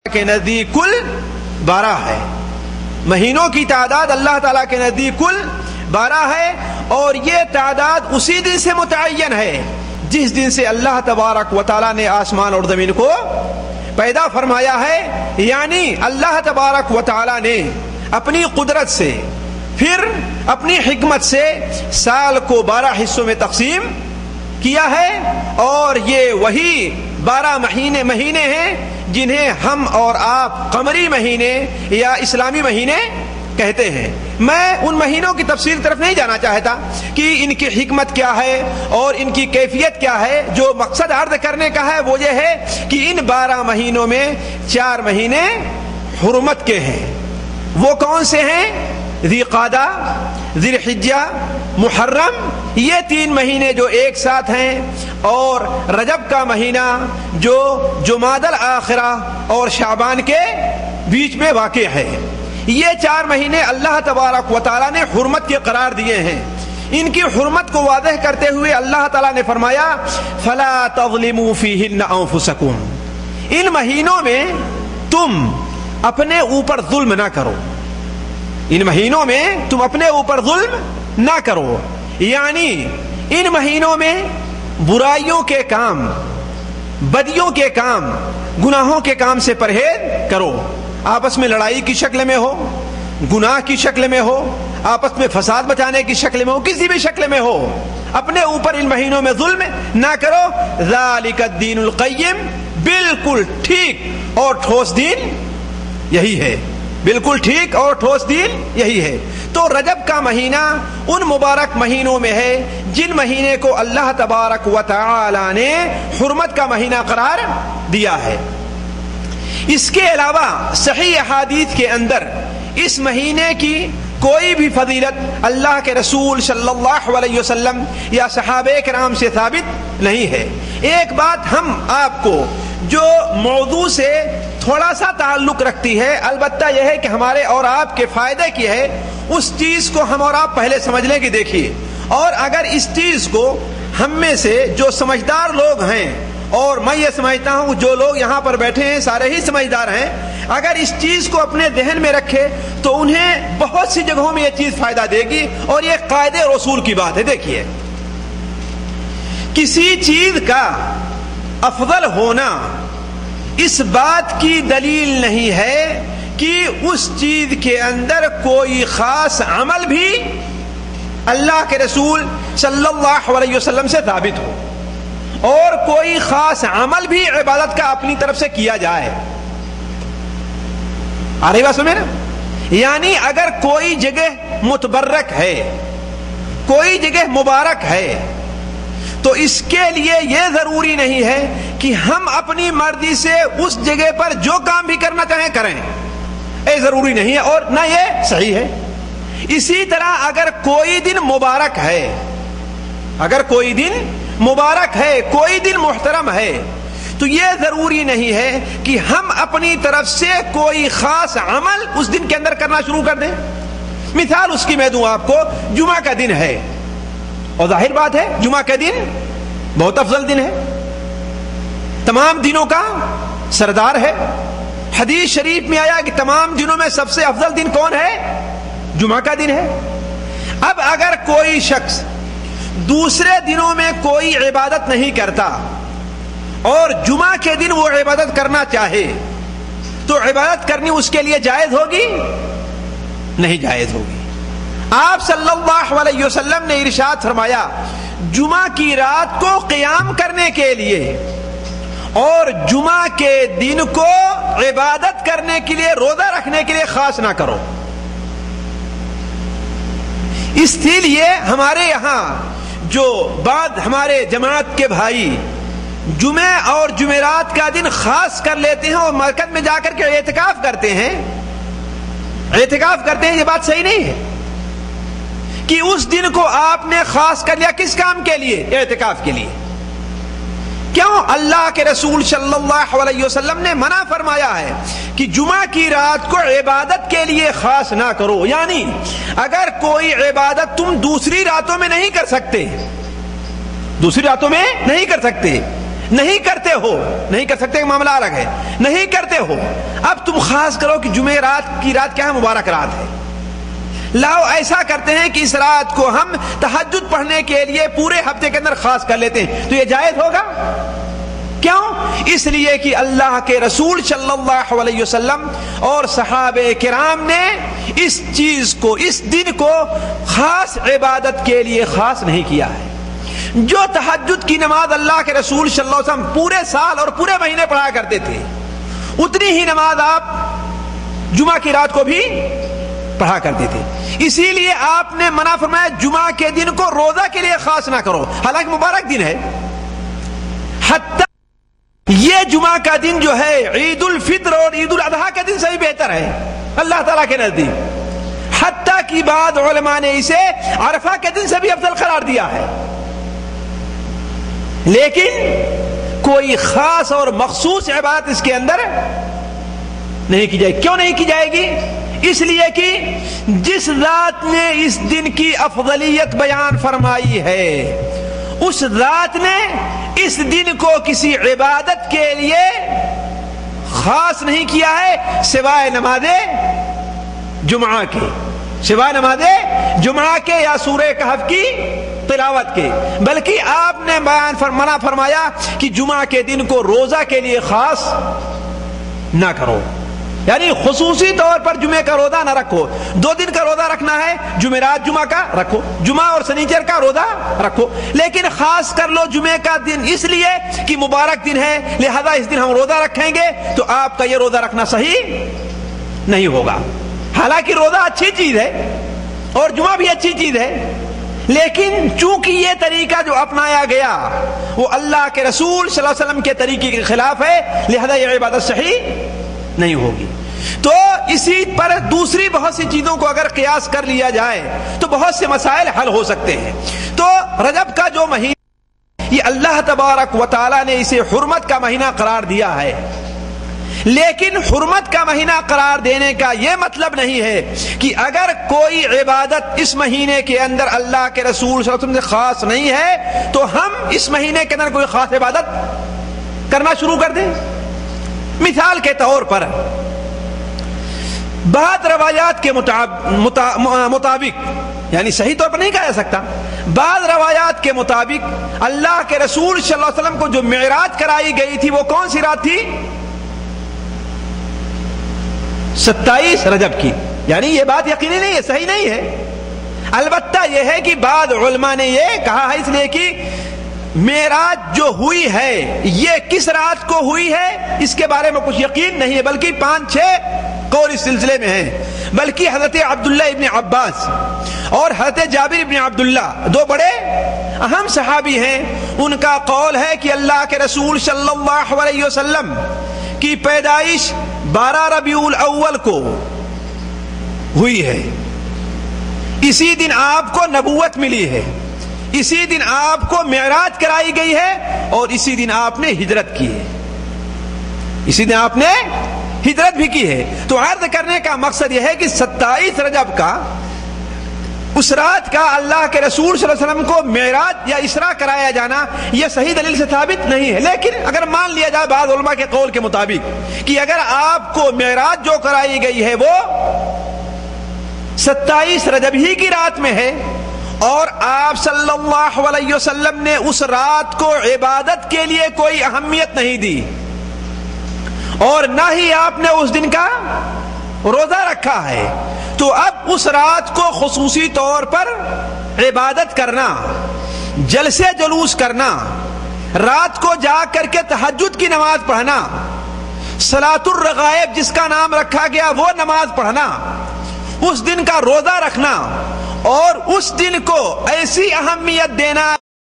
کے نزدیک کل 12 ہے. مہینوں کی تعداد اللہ تعالیٰ کے نزدیک کل 12 ہے، اور یہ تعداد اسی دن سے متعین ہے جس دن سے اللہ تبارک و تعالیٰ نے آسمان اور زمین کو پیدا فرمایا ہے. یعنی اللہ تبارک و تعالیٰ نے اپنی قدرت سے پھر اپنی حکمت سے سال کو 12 حصوں میں تقسیم کیا ہے، اور یہ وہی 12 مہینے ہیں جنہیں ہم اور آپ قمری مہینے یا اسلامی مہینے کہتے ہیں. میں ان مہینوں کی تفصیل طرف نہیں جانا چاہتا کہ ان کی حکمت کیا ہے اور ان کی کیفیت کیا ہے. جو مقصد عرض کرنے کا ہے وہ یہ ہے کہ ان 12 مہینوں میں 4 مہینے حرمت کے ہیں. وہ کون سے ہیں؟ ذی قعدہ، ذی الحجہ، محرم. یہ 3 مہینے جو ایک ساتھ ہیں، اور رجب کا مہینہ جو جمادی الاخرہ اور شعبان کے بیچ میں واقع ہے. یہ 4 مہینے اللہ تبارک و تعالیٰ نے حرمت کے قرار دیے ہیں. ان کی حرمت کو واضح کرتے ہوئے اللہ تعالیٰ نے فرمایا فَلَا تَظْلِمُوا فِيهِنَّ أَنفُسَكُمْ، ان مہینوں میں تم اپنے اوپر ظلم نہ کرو. ان مہینوں میں تم اپنے اوپر ظلم نہ کرو. یعنی ان مہینوں میں برائیوں کے کام، بدیوں کے کام، گناہوں کے کام سے پرہیز کرو. آپس میں لڑائی کی شکل میں ہو، گناہ کی شکل میں ہو، آپس میں فساد بچانے کی شکل میں ہو، کسی بھی شکل میں ہو، اپنے اوپر ان مہینوں میں ظلم نہ کرو. ذالک الدین القیم، بالکل ٹھیک اور ٹھوس دین یہی ہے. بالکل ٹھیک اور ٹھوس دین یہی ہے. تو رجب کا مہینہ ان مبارک مہینوں میں ہے جن مہینے کو اللہ تبارک و تعالی نے حرمت کا مہینہ قرار دیا ہے. اس کے علاوہ صحیح احادیث کے اندر اس مہینے کی کوئی بھی فضیلت اللہ کے رسول صلی اللہ علیہ وسلم یا صحابہ کرام سے ثابت نہیں ہے. ایک بات ہم آپ کو جو موضوع سے تھوڑا سا تعلق رکھتی ہے، البتہ یہ ہے کہ ہمارے اور آپ کے فائدے کی ہے، اس چیز کو ہم اور آپ پہلے سمجھ لیں کہ دیکھیے. اور اگر اس چیز کو ہم میں سے جو سمجھدار لوگ ہیں، اور میں یہ سمجھتا ہوں جو لوگ یہاں پر بیٹھے ہیں سارے ہی سمجھدار ہیں، اگر اس چیز کو اپنے ذہن میں رکھے تو انہیں بہت سی جگہوں میں یہ چیز فائدہ دے گی. اور یہ قاعدے رسول کی بات ہے. دیکھیے، کسی چیز کا افضل ہونا اس بات کی دلیل نہیں ہے کہ اس چیز کے اندر کوئی خاص عمل بھی اللہ کے رسول صلی اللہ علیہ وسلم سے ثابت ہو، اور کوئی خاص عمل بھی عبادت کا اپنی طرف سے کیا جائے. آ رہی بات سمجھے نا؟ یعنی اگر کوئی جگہ متبرک ہے، کوئی جگہ مبارک ہے، تو اس کے لیے یہ ضروری نہیں ہے کہ ہم اپنی مرضی سے اس جگہ پر جو کام بھی کرنا چاہیں کریں. یہ ضروری نہیں ہے اور نہ یہ صحیح ہے. اسی طرح اگر کوئی دن مبارک ہے، اگر کوئی دن مبارک ہے، کوئی دن محترم ہے، تو یہ ضروری نہیں ہے کہ ہم اپنی طرف سے کوئی خاص عمل اس دن کے اندر کرنا شروع کر دیں. مثال اس کی میں دوں آپ کو. جمعہ کا دن ہے، اور ظاہر بات ہے جمعہ کا دن بہت افضل دن ہے، تمام دنوں کا سردار ہے. حدیث شریف میں آیا کہ تمام دنوں میں سب سے افضل دن کون ہے؟ جمعہ کا دن ہے. اب اگر کوئی شخص دوسرے دنوں میں کوئی عبادت نہیں کرتا اور جمعہ کے دن وہ عبادت کرنا چاہے تو عبادت کرنی اس کے لیے جائز ہوگی؟ نہیں جائز ہوگی. آپ صلی اللہ علیہ وسلم نے ارشاد فرمایا جمعہ کی رات کو قیام کرنے کے لیے اور جمعہ کے دن کو عبادت کرنے کے لیے، روزہ رکھنے کے لیے خاص نہ کرو. اس لیے ہمارے یہاں جو بعد ہمارے جماعت کے بھائی جمعہ اور جمعرات کا دن خاص کر لیتے ہیں اور مرکز میں جا کر کے اعتکاف کرتے ہیں، یہ بات صحیح نہیں ہے کہ اس دن کو آپ نے خاص کر لیا. کس کام کے لیے؟ اعتکاف کے لیے. کیوں؟ اللہ کے رسول صلی اللہ علیہ وسلم نے منع فرمایا ہے کہ جمعہ کی رات کو عبادت کے لیے خاص نہ کرو. یعنی اگر کوئی عبادت تم دوسری راتوں میں نہیں کر سکتے، نہیں کرتے ہو، نہیں کر سکتے کہ معاملہ الگ ہے، نہیں کرتے ہو، اب تم خاص کرو کہ جمعہ رات کی رات کیا ہے؟ مبارک رات ہے، لاؤ ایسا کرتے ہیں کہ اس رات کو ہم تہجد پڑھنے کے لیے پورے ہفتے کے اندر خاص کر لیتے ہیں، تو یہ جائز ہوگا؟ کیوں؟ اس لیے کہ اللہ کے رسول صلی اللہ علیہ وسلم اور صحابہ کرام نے اس چیز کو، اس دن کو خاص عبادت کے لیے خاص نہیں کیا ہے۔ جو تہجد کی نماز اللہ کے رسول صلی اللہ علیہ وسلم پورے سال اور پورے مہینے پڑھا کرتے تھے، اتنی ہی نماز آپ جمعہ کی رات کو بھی پڑھا کرتے تھے۔ اسی لیے آپ نے منع فرمایا جمعہ کے دن کو روزہ کے لیے خاص نہ کرو، حالانکہ مبارک دن ہے۔ حتی یہ جمعہ کا دن جو ہے عید الفطر اور عید الاضحیٰ کا دن سے بھی بہتر ہے اللہ تعالیٰ کے نزدیک، حتیٰ کہ بعض علماء نے اسے عرفہ کے دن سے بھی افضل قرار دیا ہے۔ لیکن کوئی خاص اور مخصوص عبادت اس کے اندر نہیں کی جائے گی۔ کیوں نہیں کی جائے گی؟ اس لیے کہ جس ذات نے اس دن کی افضلیت بیان فرمائی ہے، اس ذات نے اس دن کو کسی عبادت کے لیے خاص نہیں کیا ہے سوائے نماز جمعہ کے، سوائے نماز جمعہ کے یا سورہ کہف کی تلاوت کے، بلکہ آپ نے منع فرمایا کہ جمعہ کے دن کو روزہ کے لیے خاص نہ کرو، یعنی خصوصی طور پر جمعے کا روزہ نہ رکھو۔ 2 دن کا روزہ رکھنا ہے، جمعرات جمعہ کا رکھو، جمعہ اور سنیچر کا روزہ رکھو، لیکن خاص کر لو جمعے کا دن اس لیے کہ مبارک دن ہے لہذا اس دن ہم روزہ رکھیں گے، تو آپ کا یہ روزہ رکھنا صحیح نہیں ہوگا۔ حالانکہ روزہ اچھی چیز ہے اور جمعہ بھی اچھی چیز ہے، لیکن چونکہ یہ طریقہ جو اپنایا گیا وہ اللہ کے رسول صلی اللہ علیہ وسلم کے طریقے کے خلاف ہے، لہذا یہ عبادت صحیح نہیں ہوگی۔ تو اسی پر دوسری بہت سی چیزوں کو اگر قیاس کر لیا جائے تو بہت سے مسائل حل ہو سکتے ہیں۔ تو رجب کا جو مہینہ، یہ اللہ تبارک و تعالی نے اسے حرمت کا مہینہ قرار دیا ہے، لیکن حرمت کا مہینہ قرار دینے کا یہ مطلب نہیں ہے کہ اگر کوئی عبادت اس مہینے کے اندر اللہ کے رسول صلی اللہ علیہ وسلم سے خاص نہیں ہے تو ہم اس مہینے کے اندر کوئی خاص عبادت کرنا شروع کر دیں۔ مثال کے طور پر بعض روایات کے مطابق، یعنی صحیح طور پر نہیں کہا جا سکتا، بعض روایات کے مطابق اللہ کے رسول صلی اللہ علیہ وسلم کو جو معراج کرائی گئی تھی وہ کون سی رات تھی؟ 27 رجب کی۔ یعنی یہ بات یقینی نہیں ہے، صحیح نہیں ہے، البتہ یہ ہے کہ بعض علماء نے یہ کہا ہے اس لیے کہ معراج جو ہوئی ہے یہ کس رات کو ہوئی ہے اس کے بارے میں کچھ یقین نہیں ہے، بلکہ 5-6 قول اس سلسلے میں ہیں۔ بلکہ حضرت عبداللہ ابن عباس اور حضرت جابر ابن عبداللہ 2 بڑے اہم صحابی ہیں، ان کا قول ہے کہ اللہ کے رسول صلی اللہ علیہ وسلم کی پیدائش 12 ربیع الاول کو ہوئی ہے، اسی دن آپ کو نبوت ملی ہے، اسی دن آپ کو معراج کرائی گئی ہے اور اسی دن آپ نے ہجرت کی ہے، اسی دن آپ نے ہجرت بھی کی ہے۔ تو عرض کرنے کا مقصد یہ ہے کہ 27 رجب کا، اس رات کا اللہ کے رسول صلی اللہ علیہ وسلم کو معراج یا اسراء کرایا جانا یہ صحیح دلیل سے ثابت نہیں ہے، لیکن اگر مان لیا جائے بعض علماء کے قول کے مطابق کہ اگر آپ کو معراج جو کرائی گئی ہے وہ 27 رجب ہی کی رات میں ہے اور آپ صلی اللہ علیہ وسلم نے اس رات کو عبادت کے لیے کوئی اہمیت نہیں دی اور نہ ہی آپ نے اس دن کا روزہ رکھا ہے، تو اب اس رات کو خصوصی طور پر عبادت کرنا، جلسے جلوس کرنا، رات کو جا کر کے تہجد کی نماز پڑھنا، صلاۃ الرغائب جس کا نام رکھا گیا وہ نماز پڑھنا، اس دن کا روزہ رکھنا اور اس دن کو ایسی اہمیت دینا